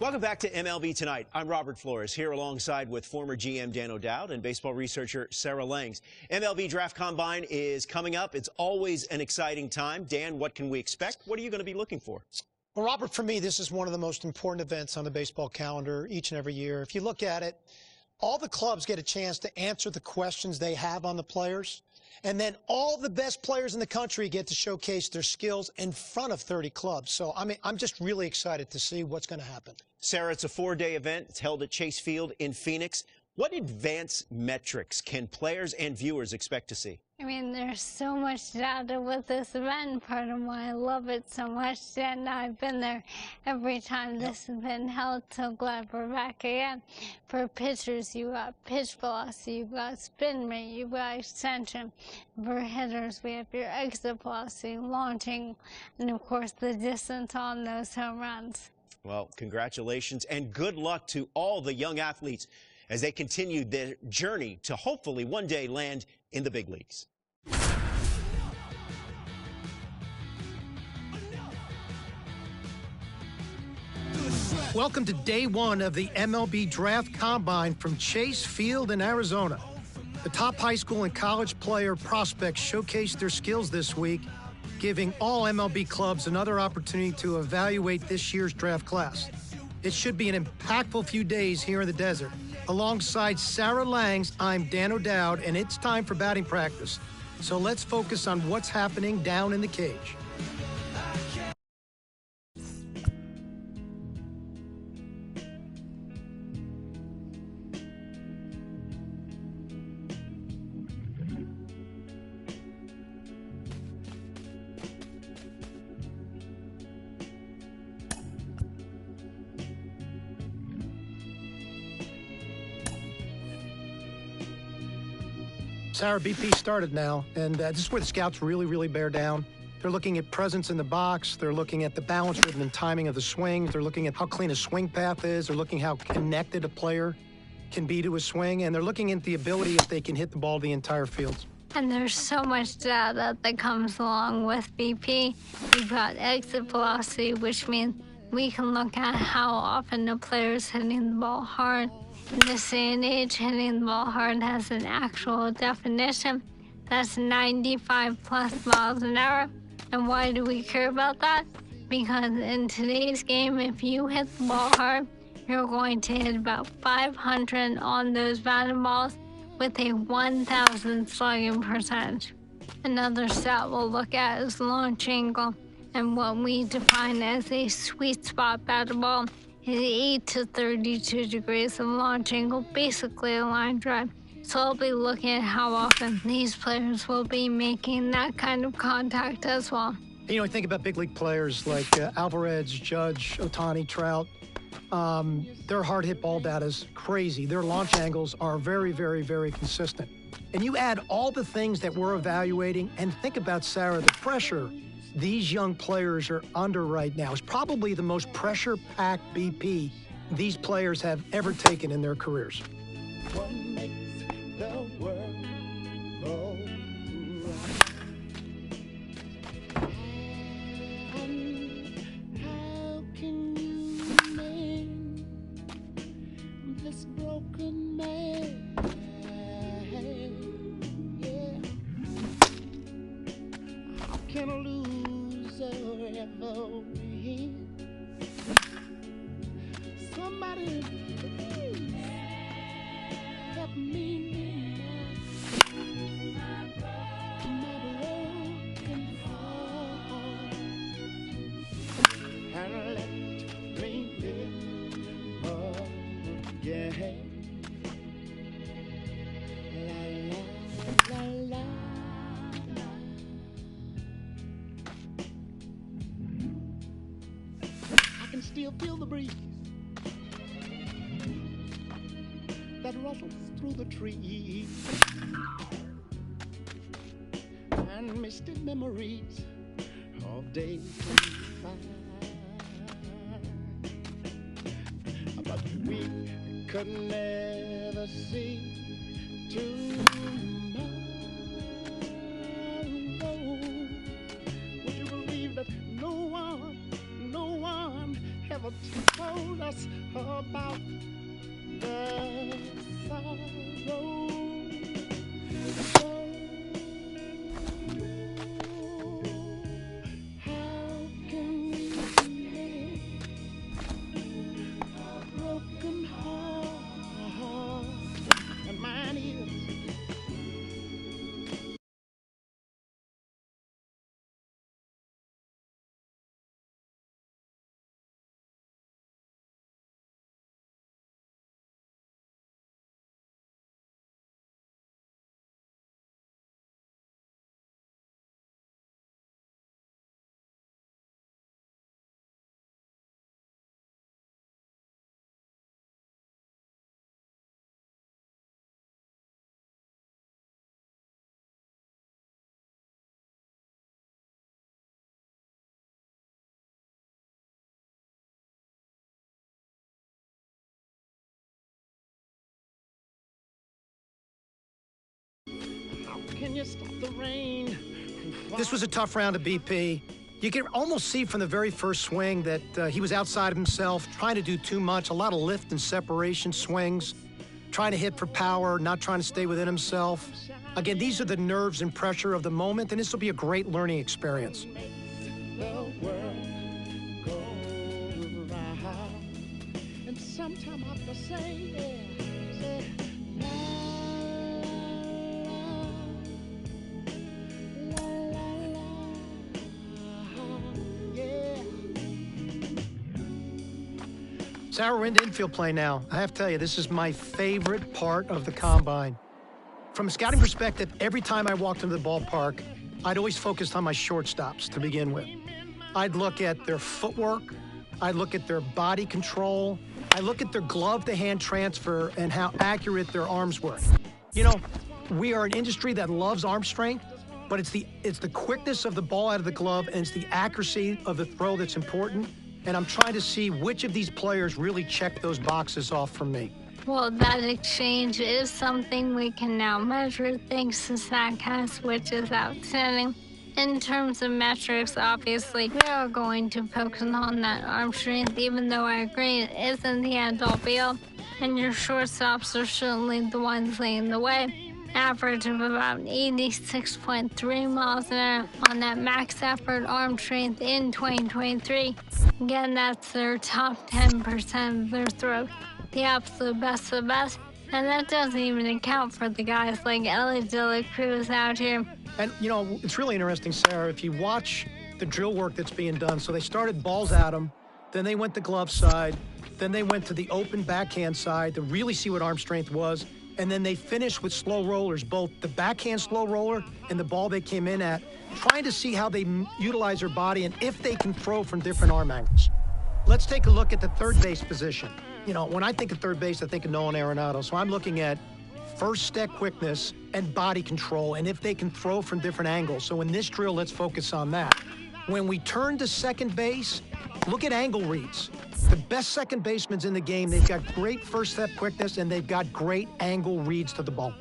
Welcome back to MLB Tonight. I'm Robert Flores, here alongside with former GM Dan O'Dowd and baseball researcher Sarah Langs. MLB Draft Combine is coming up. It's always an exciting time. Dan, what can we expect? What are you going to be looking for? Well, Robert, for me, this is one of the most important events on the baseball calendar each and every year. If you look at it, all the clubs get a chance to answer the questions they have on the players. And then all the best players in the country get to showcase their skills in front of 30 clubs. So, I'm just really excited to see what's going to happen. Sarah, it's a 4-day event. It's held at Chase Field in Phoenix. What advanced metrics can players and viewers expect to see? I mean, there's so much data with this event. Part of why I love it so much. And I've been there every time this has been held. So glad we're back again. For pitchers, you got pitch velocity, you've got spin rate, you've got extension. For hitters, we have your exit velocity, launching, and of course the distance on those home runs. Well, congratulations and good luck to all the young athletes as they continue their journey to hopefully one day land in the big leagues. Welcome to day one of the MLB Draft Combine from Chase Field in Arizona. The top high school and college player prospects showcased their skills this week, giving all MLB clubs another opportunity to evaluate this year's draft class. It should be an impactful few days here in the desert. Alongside Sarah Langs, I'm Dan O'Dowd, and it's time for batting practice. So let's focus on what's happening down in the cage. Sarah, BP started now, and this is where the scouts really bear down. They're looking at presence in the box. They're looking at the balance, rhythm, and timing of the swings. They're looking at how clean a swing path is. They're looking how connected a player can be to a swing, and they're looking at the ability if they can hit the ball the entire field. And there's so much data that comes along with BP. We've got exit velocity, which means we can look at how often the player's hitting the ball hard. In this day and age, hitting the ball hard has an actual definition. That's 95 plus miles an hour. And why do we care about that? Because in today's game, if you hit the ball hard, you're going to hit about 500 on those batting balls with a 1,000 slugging percentage. Another stat we'll look at is launch angle, and what we define as a sweet spot batting ball is 8 to 32 degrees of launch angle, basically a line drive. So I'll be looking at how often these players will be making that kind of contact as well. You know, I think about big league players like Alvarez, Judge, Ohtani, Trout. Their hard hit ball data is crazy. Their launch angles are very consistent. And you add all the things that we're evaluating, and think about, Sarah, the pressure these young players are under right now is probably the most pressure-packed BP these players have ever taken in their careers. What makes the world go round? How can you mend this broken man? Yeah. How can a loser ever win? Somebody please help me mend my broken heart and let me live again. La la la la. I can still feel the breeze that rustles through the trees and misty memories of days gone by. But we could never see tomorrow. Would you believe that no one ever told us about the sorrow. How can we mend a broken heart? And mine is. Can you stop the rain? This was a tough round of BP. You can almost see from the very first swing that he was outside of himself, trying to do too much, a lot of lift and separation swings, trying to hit for power, not trying to stay within himself. Again, these are the nerves and pressure of the moment, and this will be a great learning experience. The world go round, and sometimes I have to say, la, la, la, yeah. Sarah, we're into infield play now. I have to tell you, this is my favorite part of the combine. From a scouting perspective, every time I walked into the ballpark, I'd always focused on my shortstops to begin with. I'd look at their footwork, I'd look at their body control, I look at their glove-to-hand transfer and how accurate their arms were. You know, we are an industry that loves arm strength, but it's the quickness of the ball out of the glove and it's the accuracy of the throw that's important. And I'm trying to see which of these players really check those boxes off for me. Well, that exchange is something we can now measure thanks to StatCast, which is outstanding. In terms of metrics, obviously, we are going to focus on that arm strength, even though I agree it isn't the end-all be-all, and your shortstops are certainly the ones leading the way. Average of about 86.3 miles an hour on that max effort arm strength in 2023. Again, that's their top 10% of their throws. The absolute best of the best, and that doesn't even account for the guys like Ellie De La Cruz out here. And, you know, it's really interesting, Sarah, if you watch the drill work that's being done. So they started balls at him, then they went to glove side, then they went to the open backhand side to really see what arm strength was, and then they finished with slow rollers, both the backhand slow roller and the ball they came in at, trying to see how they utilize their body and if they can throw from different arm angles. Let's take a look at the third base position. You know, when I think of third base, I think of Nolan Arenado. So I'm looking at first step quickness and body control, and if they can throw from different angles. So in this drill, let's focus on that. When we turn to second base, look at angle reads. The best second basemen in the game, they've got great first step quickness, and they've got great angle reads to the ball.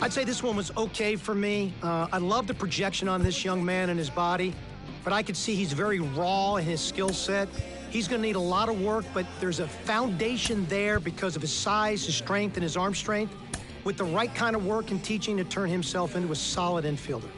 I'd say this one was okay for me. I love the projection on this young man and his body, but I could see he's very raw in his skill set. He's going to need a lot of work, but there's a foundation there because of his size, his strength, and his arm strength, with the right kind of work and teaching to turn himself into a solid infielder.